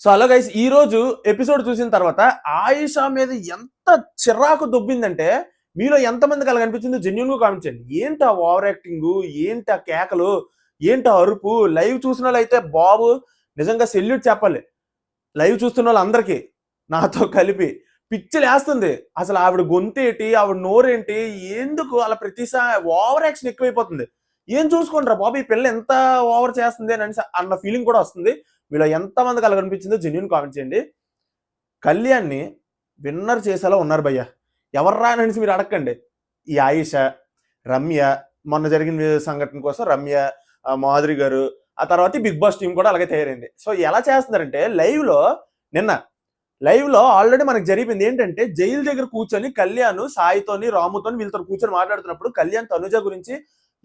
So అలా guys ఈ రోజు ఎపిసోడ్ చూసిన తర్వాత ఆయిషా మీద ఎంత చిరాకు దొబ్బిందంటే మీలో ఎంతమందికి అలా కనిపించిందో జెన్యున్ గా కామెంట్ చేయండి. ఏంటి ఆ ఓవర్ యాక్టింగ్, ఏంటి ఆ కేకలు, ఏంటి ఆ అరుపు. లైవ్ చూసిన వాళ్ళైతే బాబు నిజంగా సెల్యూట్ చెప్పాలి. లైవ్ చూస్తున్న వాళ్ళందరికీ నాతో కలిపి పిచ్చిలేస్తుంది. అసలు ఆవిడ గొంతేటి, ఆవిడ నోరేంటి, ఎందుకు అలా ప్రతిసారి ఓవర్ యాక్షన్ ఎక్కువైపోతుంది. ఏం చూసుకోండిరా బాబు ఈ పిల్ల ఎంత ఓవర్ చేస్తుంది అని అన్న ఫీలింగ్ కూడా వస్తుంది. మీలో ఎంతమందికి అలా కనిపించిందో జెన్యున్ కామెంట్ చేయండి. కళ్యాణ్ని విన్నర్ చేసేలా ఉన్నారు భయ్య. ఎవర్రా అనేసి మీరు అడగండి. ఈ ఆయిష, రమ్య, మొన్న జరిగిన సంఘటన కోసం రమ్య, మాధురి గారు, ఆ తర్వాత బిగ్ బాస్ టీం కూడా అలాగే తయారైంది. సో ఎలా చేస్తున్నారంటే నిన్న లైవ్ లో ఆల్రెడీ మనకు జరిపింది ఏంటంటే జైలు దగ్గర కూర్చొని కళ్యాణ్ సాయితోని రాముతోని వీళ్ళతో కూర్చొని మాట్లాడుతున్నప్పుడు కళ్యాణ్ తనుజ గురించి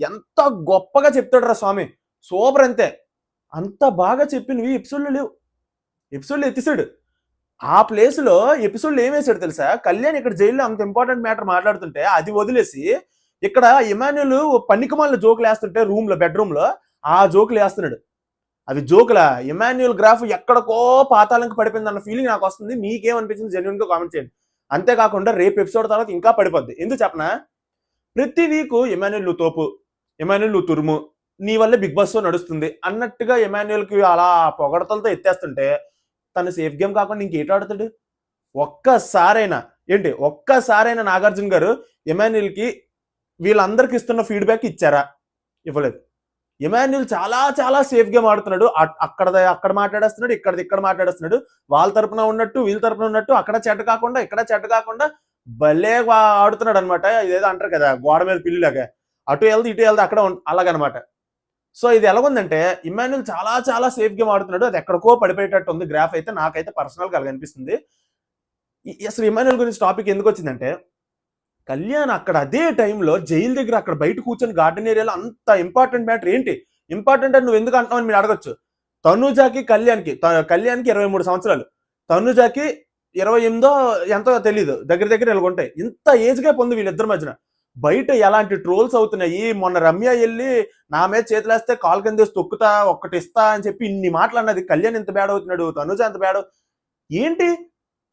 ఎంత గొప్పగా చెప్తాడు రా స్వామి. సూపర్ అంతే. అంత బాగా చెప్పినవి ఎపిసోడ్లో లేవు. ఎపిసోడ్లో ఎత్తిసాడు. ఆ ప్లేస్ లో ఎపిసోడ్లో ఏం వేసాడు తెలుసా? కళ్యాణ్ ఇక్కడ జైల్లో అంత ఇంపార్టెంట్ మ్యాటర్ మాట్లాడుతుంటే అది వదిలేసి ఇక్కడ ఇమాన్యుల్ పన్నికమాల జోకులు వేస్తుంటే బెడ్రూమ్ లో ఆ జోకులు వేస్తున్నాడు. అవి జోకులా? ఇమాన్యుల్ గ్రాఫ్ ఎక్కడికో పాతాళంకి పడిపోయింది అన్న ఫీలింగ్ నాకు వస్తుంది. మీకేమనిపించింది జెన్యున్ గా కామెంట్ చేయండి. అంతేకాకుండా రేపు ఎపిసోడ్ తర్వాత ఇంకా పడిపోద్ది. ఎందుకు చెప్పనా? ప్రతి వీక్ ఇమాన్యుల్ నువ్వు తోపు, ఇమాన్యుల్ నువ్వు తురుము, నీ వల్లే బిగ్ బాస్ నడుస్తుంది అన్నట్టుగా ఇమాన్యుల్ కి అలా పొగడతలతో ఎత్తేస్తుంటే తను సేఫ్ గేమ్ కాకుండా ఇంకేట ఆడుతాడు? ఒక్కసారైనా నాగార్జున గారు ఇమాన్యుల్ కి వీళ్ళందరికి ఇస్తున్న ఫీడ్బ్యాక్ ఇచ్చారా? ఇవ్వలేదు. ఇమాన్యుల్ చాలా చాలా సేఫ్ గేమ్ ఆడుతున్నాడు. అక్కడ మాట్లాడేస్తున్నాడు, ఇక్కడ మాట్లాడేస్తున్నాడు. వాళ్ళ తరపున ఉన్నట్టు వీళ్ళ తరపున ఉన్నట్టు అక్కడ చెడ్డ కాకుండా ఇక్కడ చెడ్డ కాకుండా భలే ఆడుతున్నాడు అనమాట. ఇదేదో అంటారు కదా గోడ మీద పిల్లిలాగా, అటు వెళ్తే ఇటు వెళ్తే అక్కడ అలాగనమాట. సో ఇది ఎలాగుందంటే ఇమాన్యుల్ చాలా చాలా సేఫ్ గేమ్ ఆడుతున్నాడు. అది ఎక్కడికో పడిపోయేటట్టు ఉంది గ్రాఫ్ అయితే. నాకైతే పర్సనల్ గా అనిపిస్తుంది. అసలు ఇమాన్యుల్ గురించి టాపిక్ ఎందుకు వచ్చిందంటే కళ్యాణ్ అక్కడ అదే టైంలో జైలు దగ్గర అక్కడ బయట కూర్చొని గార్డెన్ ఏరియాలో అంత ఇంపార్టెంట్ మ్యాటర్ ఏంటి? ఇంపార్టెంట్ అని నువ్వు ఎందుకు అంటున్నావు అని మీరు అడగచ్చు. తనుజాకి కళ్యాణ్కి 23 సంవత్సరాలు, తనుజాకి 28 ఎంతో తెలియదు, దగ్గర దగ్గర నెలకొంటాయి. ఇంత ఏజ్ గ్యాప్ ఉంది వీళ్ళిద్దరి మధ్యన. బయట ఎలాంటి ట్రోల్స్ అవుతున్నాయి. మొన్న రమ్య వెళ్ళి నా మీద చేతులేస్తే కాల్ కింద తొక్కుతా ఒక్కటి ఇస్తా అని చెప్పి ఇన్ని మాటలు అన్నది. కళ్యాణ్ ఎంత బ్యాడ్ అవుతున్నాడు, తనుజ ఎంత బ్యాడ్ ఏంటి?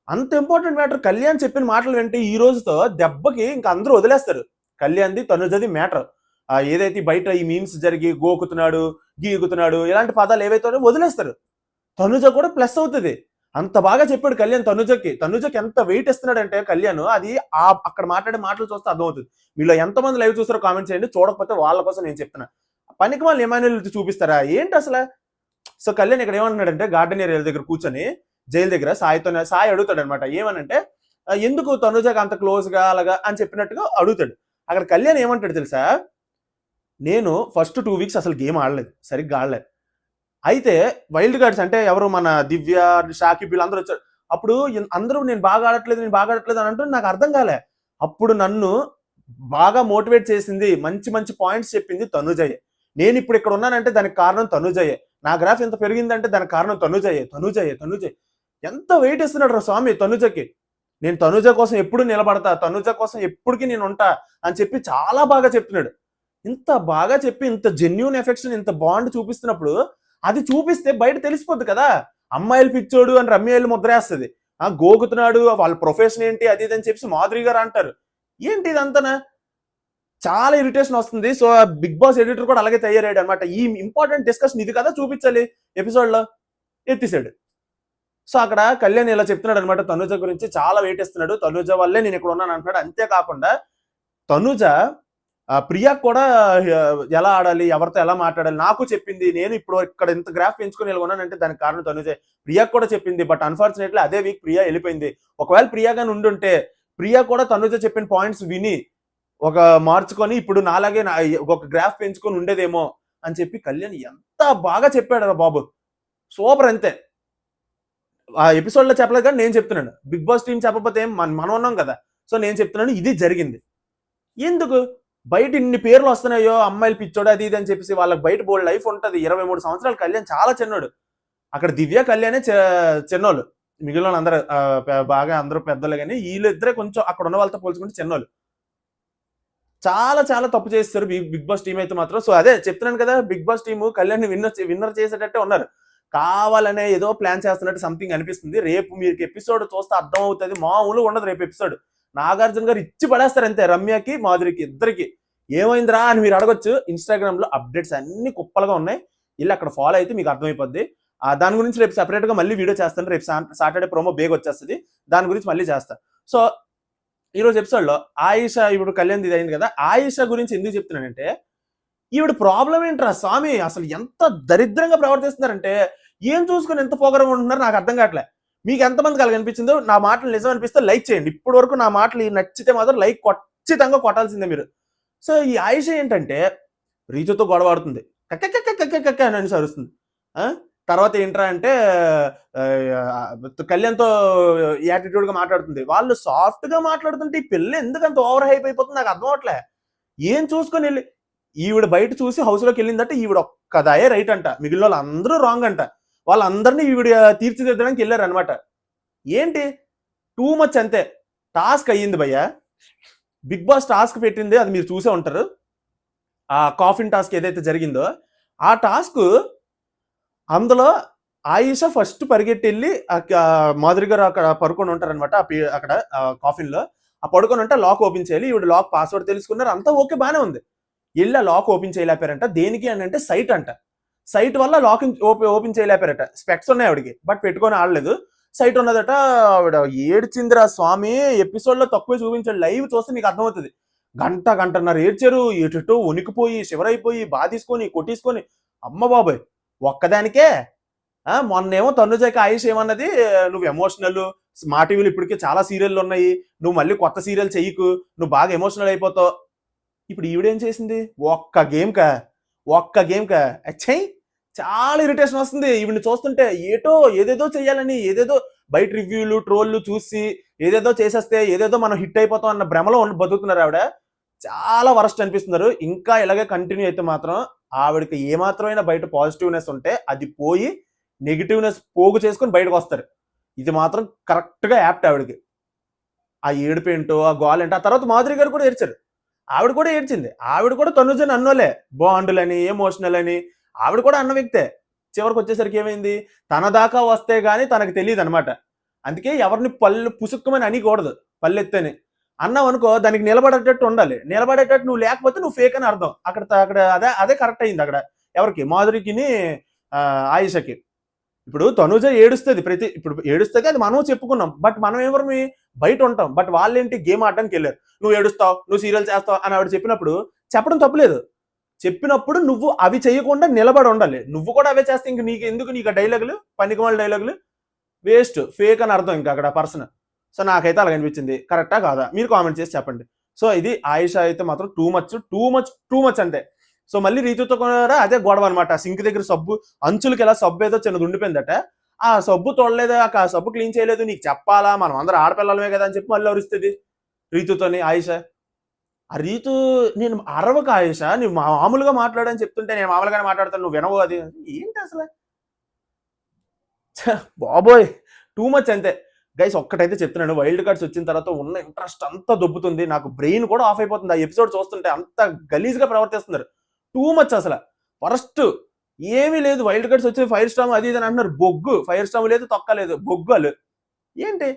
అంత ఇంపార్టెంట్ మ్యాటర్ కళ్యాణ్ చెప్పిన మాటలు వింటే ఈ రోజుతో దెబ్బకి ఇంకా అందరూ వదిలేస్తారు. కళ్యాణ్ది తనుజది మ్యాటర్ ఏదైతే బయట ఈ మీమ్స్ జరిగి గోకుతున్నాడు, గీగుతున్నాడు ఇలాంటి పదాలు ఏవైతే వదిలేస్తారు. తనుజ కూడా ప్లస్ అవుతుంది. అంత బాగా చెప్పాడు కళ్యాణ్ తనుజకి ఎంత వెయిట్ ఇస్తున్నాడంటే కళ్యాణ్ అది అక్కడ మాట్లాడే మాటలు చూస్తే అర్థమవుతుంది. వీళ్ళు ఎంతమంది లైవ్ చూస్తారో కామెంట్ చేయండి. చూడకపోతే వాళ్ళ కోసం నేను చెప్తున్నా. పనికి వాళ్ళు ఇమాన్యుల్ చూపిస్తారా ఏంటి అసలు? సో కళ్యాణ్ ఇక్కడ ఏమంటున్నాడంటే గార్డెన్ ఏరియా దగ్గర కూర్చొని జైలు దగ్గర సాయి అడుగుతాడు అనమాట. ఏమనంటే ఎందుకు తనుజకి అంత క్లోజ్ గా అలాగా అని చెప్పినట్టుగా అడుగుతాడు. అక్కడ కళ్యాణ్ ఏమంటాడు తెలుసా? నేను ఫస్ట్ 2 వీక్స్ అసలు గేమ్ ఆడలేదు, సరిగ్గా ఆడలేదు. అయితే వైల్డ్ కార్డ్స్ అంటే ఎవరు మన దివ్య, షాకిబ్ వీళ్ళందరూ వచ్చారు. అప్పుడు అందరూ నేను బాగా ఆడట్లేదు అని అంటూ నాకు అర్థం కాలే. అప్పుడు నన్ను బాగా మోటివేట్ చేసింది, మంచి మంచి పాయింట్స్ చెప్పింది తనుజయ్యే. నేను ఇప్పుడు ఇక్కడ ఉన్నానంటే దానికి కారణం తనుజయ్యే. నా గ్రాఫ్ ఎంత పెరిగిందంటే దానికి కారణం తనుజయ్యే. ఎంత వెయిట్ ఇస్తున్నాడు రా స్వామి తనుజకి. నేను తనుజ కోసం ఎప్పుడు నిలబడతా, తనుజ కోసం ఎప్పటికీ నేను ఉంటా అని చెప్పి చాలా బాగా చెప్తున్నాడు. ఇంత బాగా చెప్పి ఇంత జెన్యూన్ ఎఫెక్షన్, ఇంత బాండ్ చూపిస్తున్నప్పుడు అది చూపిస్తే బయట తెలిసిపోద్ది కదా. అమ్మాయిలు పిచ్చోడు అని రమ్యాయిలు ముద్రేస్తుంది, గోగుతున్నాడు, వాళ్ళ ప్రొఫెషన్ ఏంటి అది ఇది అని చెప్పి మాధురి గారు అంటారు. ఏంటి ఇదంతా? చాలా ఇరిటేషన్ వస్తుంది. సో బిగ్ బాస్ ఎడిటర్ కూడా అలాగే తయారయ్యాడు అనమాట. ఈ ఇంపార్టెంట్ డిస్కషన్ ఇది కదా చూపించాలి ఎపిసోడ్ లో, ఎత్తిసాడు. సో అక్కడ కళ్యాణ్ ఇలా చెప్తున్నాడు అనమాట తనుజ గురించి. చాలా వెయిట్ ఇస్తున్నాడు, తనుజ వల్లే నేను ఇక్కడ ఉన్నాను అంటున్నాడు. అంతేకాకుండా తనుజ ప్రియా కూడా ఎలా ఆడాలి, ఎవరితో ఎలా మాట్లాడాలి నాకు చెప్పింది. నేను ఇప్పుడు ఇక్కడ ఇంత గ్రాఫ్ పెంచుకొని వెళ్ళుకున్నానంటే దానికి కారణం తనుజే. ప్రియా కూడా చెప్పింది. బట్ అన్ఫార్చునేట్లీ అదే వీక్ ప్రియా వెళ్ళిపోయింది. ఒకవేళ ప్రియాగా ఉండుంటే ప్రియా కూడా తనుజ చెప్పిన పాయింట్స్ విని ఒక మార్చుకొని ఇప్పుడు నాలాగే ఒక గ్రాఫ్ పెంచుకొని ఉండేదేమో అని చెప్పి కళ్యాణ్ ఎంత బాగా చెప్పాడు రా బాబు. సూపర్ అంతే. ఆ ఎపిసోడ్ లో చెప్పలేదు కానీ నేను చెప్తున్నాను. బిగ్ బాస్ టీం చెప్పకపోతే మనం ఉన్నాం కదా. సో నేను చెప్తున్నాను ఇది జరిగింది. ఎందుకు బయట ఇన్ని పేర్లు వస్తున్నాయో అమ్మాయిలు పిచ్చోడు అది ఇది అని చెప్పేసి వాళ్ళకి బయట బోల్డ్ లైఫ్ ఉంటుంది. 23 సంవత్సరాలు కళ్యాణ్ చాలా చిన్నోడు. అక్కడ దివ్య కళ్యాణే చిన్నోళ్ళు, మిగిలిన అందరూ బాగా అందరూ పెద్దలు. కానీ వీళ్ళిద్దరే కొంచెం అక్కడ ఉన్న వాళ్ళతో పోల్చుకుంటే చిన్నోళ్ళు. చాలా చాలా తప్పు చేస్తారు బిగ్ బాస్ టీం అయితే మాత్రం. సో అదే చెప్తున్నాను కదా, Big Boss team Kalyan winner చేసేటట్టే ఉన్నారు. కావాలనే ఏదో ప్లాన్ చేస్తున్నట్టు సంథింగ్ అనిపిస్తుంది. రేపు మీకు ఎపిసోడ్ చూస్తే అర్థం అవుతుంది. మామూలు ఉండదు రేపు ఎపిసోడ్. నాగార్జున గారు ఇచ్చి పడేస్తారు అంతే, రమ్యకి మాధురికి ఇద్దరికి. ఏమైందిరా అని మీరు అడగొచ్చు. ఇన్స్టాగ్రామ్ లో అప్డేట్స్ అన్ని కుప్పలుగా ఉన్నాయి, వెళ్ళి అక్కడ ఫాలో అయితే మీకు అర్థమైపోద్ది. దాని గురించి రేపు సెపరేట్ గా మళ్ళీ వీడియో చేస్తాను. రేపు సాటర్డే ప్రోమో బేగ్ వచ్చేస్తుంది, దాని గురించి మళ్ళీ చేస్తాను. సో ఈ రోజు ఎపిసోడ్ లో ఆయిషా, ఇప్పుడు కళ్యాణ్ ఇది అయింది కదా, ఆయిషా గురించి ఎందుకు చెప్తున్నానంటే, ఈవిడ ప్రాబ్లం ఏంట్రా స్వామి, అసలు ఎంత దరిద్రంగా ప్రవర్తిస్తున్నారంటే, ఏం చూసుకుని ఎంత పొగరం ఉంటున్నారు నాకు అర్థం కావట్లే. మీకు ఎంతమంది కలిగి అనిపించిందో, నా మాటలు నిజం అనిపిస్తే లైక్ చేయండి. ఇప్పటి వరకు నా మాటలు నచ్చితే మాత్రం లైక్ ఖచ్చితంగా కొట్టాల్సిందే మీరు. సో ఈ ఆయిష ఏంటంటే రీతుతో గొడవాడుతుంది, కక్క అని సరుస్తుంది. తర్వాత ఏంట్రా అంటే కళ్యాణ్తో యాటిట్యూడ్ గా మాట్లాడుతుంది. వాళ్ళు సాఫ్ట్ గా మాట్లాడుతుంటే ఈ పిల్ల ఎందుకంత ఓవర్ హైప్ అయిపోతుంది నాకు అర్థం అవట్లే. ఏం చూసుకొని వెళ్ళి ఈవిడ బయట చూసి హౌస్ లోకి వెళ్ళిందంటే ఈవిడ ఒక్కదాయే రైట్ అంట, మిగిలిన వాళ్ళు అందరూ రాంగ్ అంట. వాళ్ళందరినీ ఈవిడ తీర్చిదిద్దడానికి వెళ్ళారు అనమాట. ఏంటి టూ మచ్ అంతే. టాస్క్ అయ్యింది భయ్య, బిగ్ బాస్ టాస్క్ పెట్టింది, అది మీరు చూసే ఉంటారు. ఆ కాఫిన్ టాస్క్ ఏదైతే జరిగిందో ఆ టాస్క్, అందులో ఆయిషా ఫస్ట్ పరిగెట్టి వెళ్ళి మాధురి గారు అక్కడ పడుకొని ఉంటారనమాట. అక్కడ కాఫిన్ లో ఆ పడుకొని ఉంటే లాక్ ఓపెన్ చేయాలి. ఈవిడ లాక్ పాస్వర్డ్ తెలుసుకున్నారు, అంతా ఓకే బానే ఉంది. వెళ్ళి లాక్ ఓపెన్ చేయలేపారంట. దేనికి అని అంటే సైట్ అంట. సైట్ వల్ల లాక్ ఓపెన్ చేయలేపారట. స్పెక్స్ ఉన్నాయి ఆవిడకి, బట్ పెట్టుకొని ఆడలేదు. సైట్ ఉన్నదట. ఆవిడ ఏడ్చిందిరా స్వామి. ఎపిసోడ్ లో తక్కువ చూపించాడు, లైవ్ చూస్తే నీకు అర్థమవుతుంది. గంటన్నర ఏడ్చారు. ఎటు వణికిపోయి శివరైపోయి బాధీసుకొని కొట్టించుకొని, అమ్మ బాబాయ్ ఒక్కదానికే. మొన్నేమో తనుజకి ఆయుష్ ఏమన్నది, నువ్వు ఎమోషనల్, మా టీవీలో ఇప్పటికే చాలా సీరియల్లు ఉన్నాయి, నువ్వు మళ్ళీ కొత్త సీరియల్ చెయ్యకు, నువ్వు బాగా ఎమోషనల్ అయిపోతావు. ఇప్పుడు ఈవిడేం చేసింది, ఒక్క గేమ్ కా అచ్చయ్ చాలా ఇరిటేషన్ వస్తుంది ఈవిని చూస్తుంటే. ఏదేదో చెయ్యాలని, ఏదేదో బయట రివ్యూలు ట్రోళ్ళు చూసి ఏదేదో చేసేస్తే ఏదేదో మనం హిట్ అయిపోతాం అన్న భ్రమలో బతుకుతున్నారు ఆవిడ. చాలా వరస్ట్ అనిపిస్తున్నారు. ఇంకా ఇలాగే కంటిన్యూ అయితే మాత్రం ఆవిడకి ఏమాత్రమైనా బయట పాజిటివ్నెస్ ఉంటే అది పోయి నెగిటివ్నెస్ పోగు చేసుకొని బయటకు వస్తారు. ఇది మాత్రం కరెక్ట్ గా యాప్ట్ ఆవిడకి. ఆ ఏడుపేంటో ఆ గోల్ ఏంటో. ఆ తర్వాత మాధురి గారు కూడా ఏడ్చారు, ఆవిడ కూడా ఏడ్చింది. ఆవిడ కూడా తనుజని అన్నోలే, బాండులని ఎమోషనల్ అని ఆవిడ కూడా అన్న వ్యక్తే. చివరికి వచ్చేసరికి ఏమైంది, తన దాకా వస్తే గానీ తనకు తెలియదు అనమాట. అందుకే ఎవరిని పళ్ళు పుసుక్కుమని అనికూడదు. పల్లెత్తని అన్నావు అనుకో, దానికి నిలబడేటట్టు ఉండాలి. నిలబడేటట్టు నువ్వు లేకపోతే నువ్వు ఫేక్ అని అర్థం. అక్కడ అదే కరెక్ట్ అయింది అక్కడ. ఎవరికి, మాధురికిని ఆయిషకి. ఇప్పుడు తనుజ ఏడుస్తుంది, ఇప్పుడు ఏడుస్తుంది, అది మనం చెప్పుకున్నాం. బట్ మనం ఎవరిని బయట ఉంటాం. బట్ వాళ్ళేంటి గేమ్ ఆడడానికి వెళ్ళారు. నువ్వు ఏడుస్తావు, నువ్వు సీరియల్ చేస్తావు అని ఆవిడ చెప్పినప్పుడు చెప్పడం తప్పులేదు. చెప్పినప్పుడు నువ్వు అవి చేయకుండా నిలబడి ఉండాలి. నువ్వు కూడా అవే చేస్తే ఇంక నీకు డైలాగులు, పనికిమాల డైలాగులు వేస్ట్, ఫేక్ అని అర్థం ఇంకా అక్కడ పర్సన్. సో నాకైతే అలా అనిపించింది. కరెక్టా కాదా మీరు కామెంట్ చేసి చెప్పండి. సో ఇది ఆయిషా అయితే మాత్రం టూ మచ్ అంతే. సో మళ్ళీ రీతుతో కూడా అదే గొడవ అనమాట. సింక్ దగ్గర సబ్బు అంచులకి ఎలా సబ్బు ఏదో చిన్నది ఉండిపోయిందట. ఆ సబ్బు తోడలేదు, ఆ సబ్బు క్లీన్ చేయలేదు, నీకు చెప్పాలా, మనం అందరూ ఆడపిల్లలమే కదా అని చెప్పి మళ్ళీ అరుస్తుంది రీతుతోని ఆయిషా. ఆ రీతు, నేను అరవక ఆయిషా, నువ్వు మామూలుగా మాట్లాడని చెప్తుంటే నేను మామూలుగానే మాట్లాడతాను, నువ్వు వినవు. అది ఏంటి అసలు బాబోయ్, టూ మచ్ అంతే గైస్. ఒక్కటైతే చెప్తున్నాను, వైల్డ్ కార్డ్స్ వచ్చిన తర్వాత ఉన్న ఇంట్రెస్ట్ అంతా దొబ్బుతుంది. నాకు బ్రెయిన్ కూడా ఆఫ్ అయిపోతుంది ఆ ఎపిసోడ్ చూస్తుంటే. అంత గలీజ్గా ప్రవర్తిస్తున్నారు, టూ మచ్ అసలు ఫస్ట్. ఏమీ లేదు, వైల్డ్ కార్డ్స్ వచ్చి ఫైర్ స్టామ్ అది ఇది అని అంటున్నారు. బొగ్గు, ఫైర్ స్టామ్ లేదు, తొక్కలేదు, బొగ్గులు ఏంటి.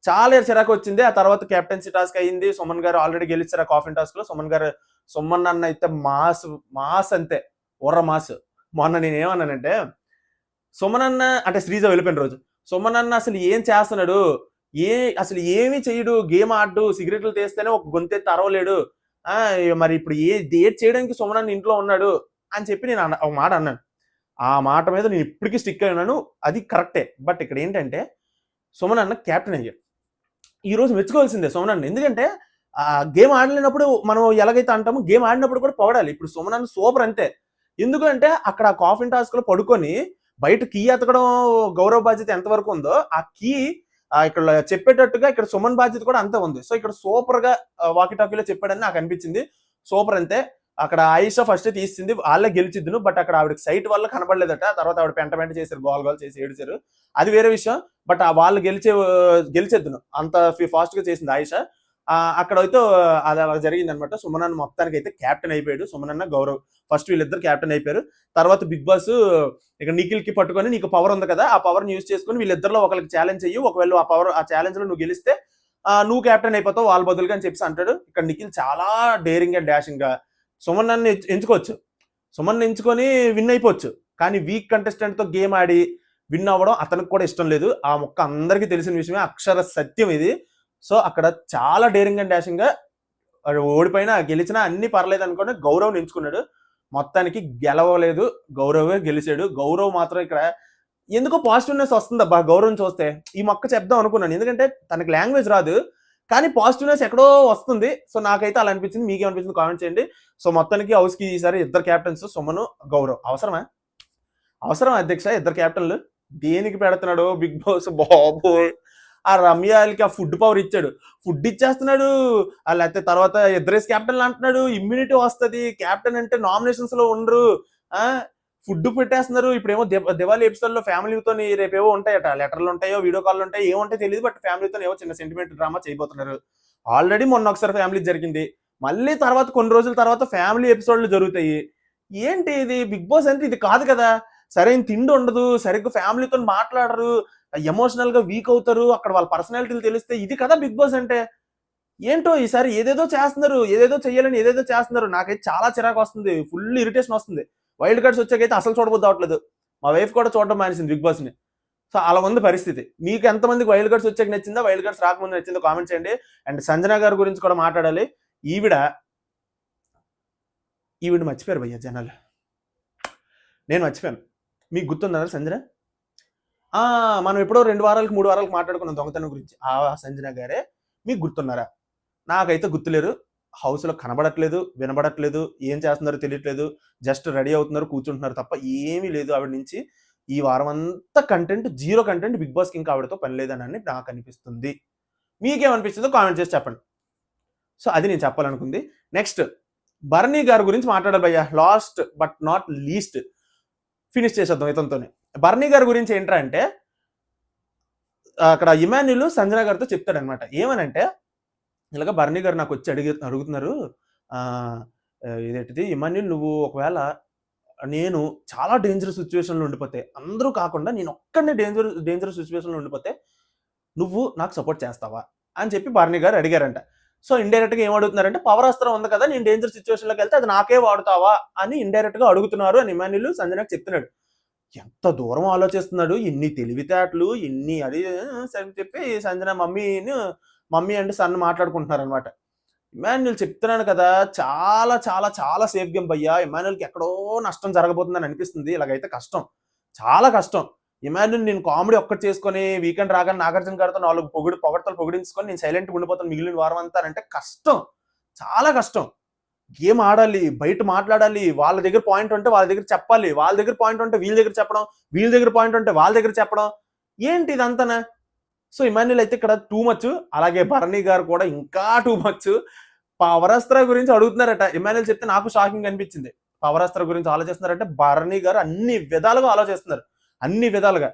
చాలా చిరాకు వచ్చింది. ఆ తర్వాత కెప్టెన్సీ టాస్క్ అయ్యింది. సుమన్ గారు ఆల్రెడీ గెలిచారు ఆ కాఫిన్ టాస్క్ లో. సుమన్ అన్న అయితే మాస్ అంతే, ఉర్ర మాస్. మొన్న నేనేమన్నానంటే, సుమన్ అన్న అంటే శ్రీజ వెళ్ళిపోయిన రోజు, సుమన్ అన్న అసలు ఏం చేస్తున్నాడు, అసలు ఏమీ చెయ్యడు, గేమ్ ఆడు, సిగరెట్లు తీస్తేనే ఒక గొంతెత్తి అరవలేడు, మరి ఇప్పుడు ఏది చేయడానికి సుమన్ అన్న ఇంట్లో ఉన్నాడు అని చెప్పి నేను ఒక మాట అన్నాను. ఆ మాట మీద నేను ఇప్పటికీ స్టిక్ అయి ఉన్నాను, అది కరెక్టే. బట్ ఇక్కడ ఏంటంటే సుమన్ అన్న క్యాప్టెన్ అయ్యాడు. ఈ రోజు మెచ్చుకోవాల్సిందే సుమన్ అన్న. ఎందుకంటే ఆ గేమ్ ఆడలేనప్పుడు మనం ఎలాగైతే అంటామో, గేమ్ ఆడినప్పుడు కూడా పొగడాలి. ఇప్పుడు సుమన్ అన్న సూపర్ అంతే. ఎందుకంటే అక్కడ కాఫిన్ టాస్క్ లో పడుకొని బయట కీ ఎతకడం గౌరవ బాధ్యత ఎంతవరకు ఉందో, ఆ కీ ఇక్కడ చెప్పేటట్టుగా ఇక్కడ సుమన్ బాధ్యత కూడా అంతే ఉంది. సో ఇక్కడ సూపర్ గా వాకి టాకీలో చెప్పాడని నాకు అనిపించింది. సూపర్ అంతే. అక్కడ ఆయిషా ఫస్ట్ తీసింది, వాళ్ళే గెలిచిద్దును. బట్ అక్కడ ఆవిడకి సైట్ వల్ల కనబడలేదట. తర్వాత ఆవిడ పెంట చేశారు, గోల్ చేసి ఏడిచారు, అది వేరే విషయం. బట్ వాళ్ళు గెలిచేద్దును అంత ఫాస్ట్ గా చేసింది ఆయిషా. అక్కడైతే అది అలా జరిగింది అనమాట. సుమనన్న మొత్తానికి అయితే క్యాప్టెన్ అయిపోయాడు. సుమనన్న, గౌరవ్ ఫస్ట్ వీళ్ళిద్దరు క్యాప్టెన్ అయిపోయారు. తర్వాత బిగ్ బాస్ ఇక నిఖిల్ కి పట్టుకొని, నీకు పవర్ ఉంది కదా, ఆ పవర్ యూజ్ చేసుకుని వీళ్ళిద్దరిలో ఒకరికి ఛాలెంజ్ చెయ్యి, ఒకవేళ ఆ ఛాలెంజ్ లో నువ్వు గెలిస్తే నువ్వు క్యాప్టెన్ అయిపోతావు వాళ్ళ బదులుగా అని చెప్పి అంటాడు. ఇక్కడ నిఖిల్ చాలా డేరింగ్ అండ్ డాషింగ్ గా సుమనన్ని ఎంచుకోవచ్చు, సుమన్ ఎంచుకొని విన్ అయిపోవచ్చు. కానీ వీక్ కంటెస్టెంట్ తో గేమ్ ఆడి విన్ అవ్వడం అతనికి కూడా ఇష్టం లేదు. ఆ మొక్క అందరికీ తెలిసిన విషయమే, అక్షర సత్యం ఇది. సో అక్కడ చాలా డేరింగ్ అండ్ డాషింగ్ గా ఓడిపోయినా గెలిచినా అన్ని పర్లేదు అనుకోండి గౌరవ్ ఎంచుకున్నాడు. మొత్తానికి గెలవలేదు, గౌరవే గెలిచాడు. గౌరవ్ మాత్రం ఇక్కడ ఎందుకో పాజిటివ్నెస్ వస్తుంది అబ్బా గౌరవం చూస్తే. ఈ మొక్క చెప్దాం అనుకున్నాను, ఎందుకంటే తనకి లాంగ్వేజ్ రాదు, కానీ పాజిటివ్నెస్ ఎక్కడో వస్తుంది. సో నాకైతే అలా అనిపించింది. మీకేమనిపించింది కామెంట్ చేయండి. సో మొత్తానికి హౌస్ కి ఈసారి ఇద్దరు క్యాప్టెన్స్, సుమను, గౌరవ్. అవసరమా అధ్యక్ష ఇద్దరు క్యాప్టెన్లు? దేనికి పెడుతున్నాడు బిగ్ బాస్ బాబోయ్. ఆ రమ్యాలకి ఆ ఫుడ్ పవర్ ఇచ్చాడు, ఫుడ్ ఇచ్చేస్తున్నాడు. లేకపోతే తర్వాత ఇద్దరేసి క్యాప్టెన్లు అంటున్నాడు, ఇమ్యూనిటీ వస్తుంది, క్యాప్టెన్ అంటే నామినేషన్స్ లో ఉండరు, ఫుడ్ పెట్టేస్తున్నారు. ఇప్పుడేమో దివాళీ ఎపిసోడ్ లో ఫ్యామిలీతో రేపేవో ఉంటాయట, లెటర్లు ఉంటాయో వీడియో కాల్ ఉంటాయో ఏముంటాయో తెలియదు, బట్ ఫ్యామిలీతో ఏవో చిన్న సెంటిమెంట్ డ్రామా చేయబోతున్నారు. ఆల్రెడీ మొన్న ఒకసారి ఫ్యామిలీ జరిగింది, మళ్ళీ తర్వాత కొన్ని రోజుల తర్వాత ఫ్యామిలీ ఎపిసోడ్లు జరుగుతాయి. ఏంటి ఇది బిగ్ బాస్ అంటే ఇది కాదు కదా. సరైన తిండి ఉండదు, సరిగ్గా ఫ్యామిలీతో మాట్లాడరు, ఎమోషనల్ గా వీక్ అవుతారు, అక్కడ వాళ్ళ పర్సనాలిటీలు తెలిస్తే ఇది కదా బిగ్ బాస్ అంటే. ఏంటో ఈసారి ఏదేదో చేస్తున్నారు, ఏదేదో చెయ్యాలని ఏదేదో చేస్తున్నారు. నాకైతే చాలా చిరాకు వస్తుంది, ఫుల్ ఇరిటేషన్ వస్తుంది. వైల్డ్ కార్డ్స్ వచ్చాకైతే అసలు చూడబోద్దు అవట్లేదు. మా వైఫ్ కూడా చూడడం మానేసింది బిగ్ బాస్ ని. సో అలా ఉంది పరిస్థితి. మీకు ఎంతమందికి వైల్డ్ కార్డ్స్ వచ్చాక నచ్చిందా, వైల్డ్ కార్డ్స్ రాకముందు నచ్చిందో కామెంట్ చేయండి. అండ్ సంజన గారి గురించి కూడా మాట్లాడాలి. ఈవిడ మర్చిపోయారు భయ్య జనాలు, నేను మర్చిపోయాను. మీకు గుర్తుందా సంజన? మనం ఎప్పుడో 2 వారాలకు 3 వారాలకు మాట్లాడుకున్నాం దొంగతనం గురించి. ఆ సంజన గారే మీకు గుర్తున్నారా? నాకైతే గుర్తులేరు. హౌస్ లో కనబడట్లేదు, వినబడట్లేదు, ఏం చేస్తున్నారో తెలియట్లేదు. జస్ట్ రెడీ అవుతున్నారు, కూర్చుంటున్నారు తప్ప ఏమీ లేదు ఆవిడ నుంచి. ఈ వారం అంతా content, zero content. Bigg Boss కి ఇంకా ఆవిడతో పని లేదని నాకు అనిపిస్తుంది. మీకేమనిపిస్తుందో కామెంట్ చేసి చెప్పండి. సో అది నేను చెప్పాలనుకుంది. నెక్స్ట్ బర్నీ గారి గురించి మాట్లాడాలి భయ్యా. Last but not least finish చేసేద్దాం ఇతనితోనే. బర్నీ గారి గురించి ఏంట్రా అంటే, అక్కడ ఇమాన్యుల్ సంజన గారితో చెప్తాడనమాట. ఏమనంటే, ఇలాగ బర్నీ గారు నాకు వచ్చి అడుగుతున్నారు, ఇదేంటిది ఇమాన్యుల్, నువ్వు ఒకవేళ నేను చాలా డేంజరస్ సిచ్యువేషన్లో ఉండిపోతే, అందరూ కాకుండా నేను ఒక్కడిని డేంజరస్ సిచ్యువేషన్లో ఉండిపోతే నువ్వు నాకు సపోర్ట్ చేస్తావా అని చెప్పి బర్నీ గారు అడిగారంట. సో ఇండైరెక్ట్ గా ఏం అడుగుతున్నారంటే, పవర్ అస్త్రం ఉంది కదా, నేను డేంజర్ సిచ్యువేషన్ లోకి వెళ్తే అది నాకే వాడుతావా అని ఇండైరెక్ట్ గా అడుగుతున్నారు అని ఇమాన్యుల్ సంజనకు చెప్తున్నాడు. ఎంత దూరం ఆలోచిస్తున్నాడు, ఎన్ని తెలివితేటలు, ఎన్ని అది అని చెప్పి సంజన మమ్మీ అండ్ సన్ మాట్లాడుకుంటున్నారు అనమాట. ఇమాన్యుల్ చెప్తున్నాను కదా, చాలా చాలా చాలా సేఫ్ గేమ్ భయ్యా. ఇమాన్యుల్కి ఎక్కడో నష్టం జరగబోతుందని అనిపిస్తుంది. ఇలాగైతే కష్టం, చాలా కష్టం. ఇమాన్యుల్ నేను కామెడీ ఒక్కటి చేసుకొని వీకెండ్ రాగానే నాగార్జున గారితో 4 పొగడతలు పొగిడించుకొని నేను సైలెంట్గా ఉండిపోతాను మిగిలిన వారం అంతా అంటే కష్టం, చాలా కష్టం. గేమ్ ఆడాలి, బయట మాట్లాడాలి, వాళ్ళ దగ్గర పాయింట్ ఉంటే వాళ్ళ దగ్గర చెప్పాలి, వాళ్ళ దగ్గర పాయింట్ ఉంటే వీళ్ళ దగ్గర చెప్పడం, వీళ్ళ దగ్గర పాయింట్ ఉంటే వాళ్ళ దగ్గర చెప్పడం, ఏంటి ఇదంతానా? సో ఇమాన్యుల్ అయితే ఇక్కడ టూ మచ్. అలాగే బర్నీ గారు కూడా ఇంకా టూ మచ్. పవరాస్త్ర గురించి అడుగుతున్నారట. ఇమాన్యుల్ చెప్తే నాకు షాకింగ్ అనిపించింది. పవరాస్త్ర గురించి ఆలోచిస్తున్నారంటే బర్నీ గారు అన్ని విధాలుగా ఆలోచిస్తున్నారు, అన్ని విధాలుగా.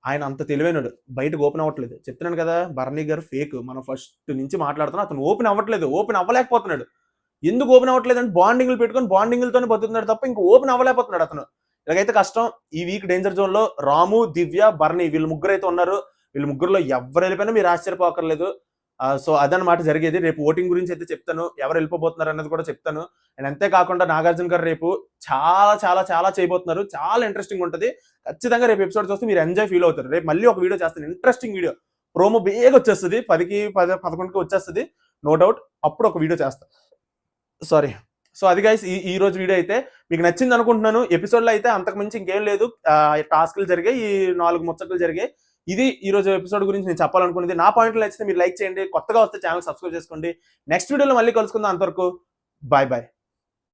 ఆయన అంత తెలివైనడు, బయటకు ఓపెన్ అవ్వట్లేదు. చెప్తున్నాను కదా, బర్నీ గారు ఫేక్. మనం ఫస్ట్ నుంచి మాట్లాడుతున్నాం, అతను ఓపెన్ అవ్వట్లేదు, ఓపెన్ అవ్వలేకపోతున్నాడు. ఎందుకు ఓపెన్ అవ్వట్లేదు అంటే బాండింగ్లు పెట్టుకొని బాండింగ్లతోనే బతుకుతున్నాడు తప్ప ఇంకా ఓపెన్ అవ్వలేకపోతున్నాడు అతను. ఇలాగైతే కష్టం. ఈ వీక్ డేంజర్ జోన్ లో రాము, దివ్య, బర్నీ వీళ్ళు ముగ్గురు అయితే ఉన్నారు. వీళ్ళ ముగ్గురులో ఎవరు వెళ్ళిపోయినా మీరు ఆశ్చర్యపోకర్లేదు. సో అదనమాట జరిగేది. రేపు ఓటింగ్ గురించి అయితే చెప్తాను, ఎవరు వెళ్ళిపోతున్నారు అన్నది కూడా చెప్తాను. అండ్ అంతేకాకుండా నాగార్జున గారు రేపు చాలా చాలా చాలా చేయబోతున్నారు, చాలా ఇంట్రెస్టింగ్ ఉంటుంది. ఖచ్చితంగా రేపు ఎపిసోడ్ చూస్తే మీరు ఎంజాయ్ ఫీల్ అవుతారు. రేపు మళ్ళీ ఒక వీడియో చేస్తాను, ఇంట్రెస్టింగ్ వీడియో. ప్రోమో బేగా వచ్చేస్తుంది, 10కి 11కి వచ్చేస్తుంది నో డౌట్. అప్పుడు ఒక వీడియో చేస్తాను, సారీ. సో అది గైస్ ఈ రోజు వీడియో అయితే మీకు నచ్చింది అనుకుంటున్నాను. ఎపిసోడ్లో అయితే అంతకు మించి ఇంకేం లేదు. టాస్క్లు జరిగాయి, ఈ 4 ముచ్చట్లు జరిగాయి. ఇది ఈ రోజు ఎపిసోడ్ గురించి నేను చెప్పాలనుకునేది. నా పాయింట్లు నచ్చితే మీరు లైక్ చేయండి, కొత్తగా వస్తే ఛానల్ సబ్స్క్రైబ్ చేసుకోండి. నెక్స్ట్ వీడియోలో మళ్ళీ కలుసుకుందాం. అంతవరకు బాయ్ బాయ్.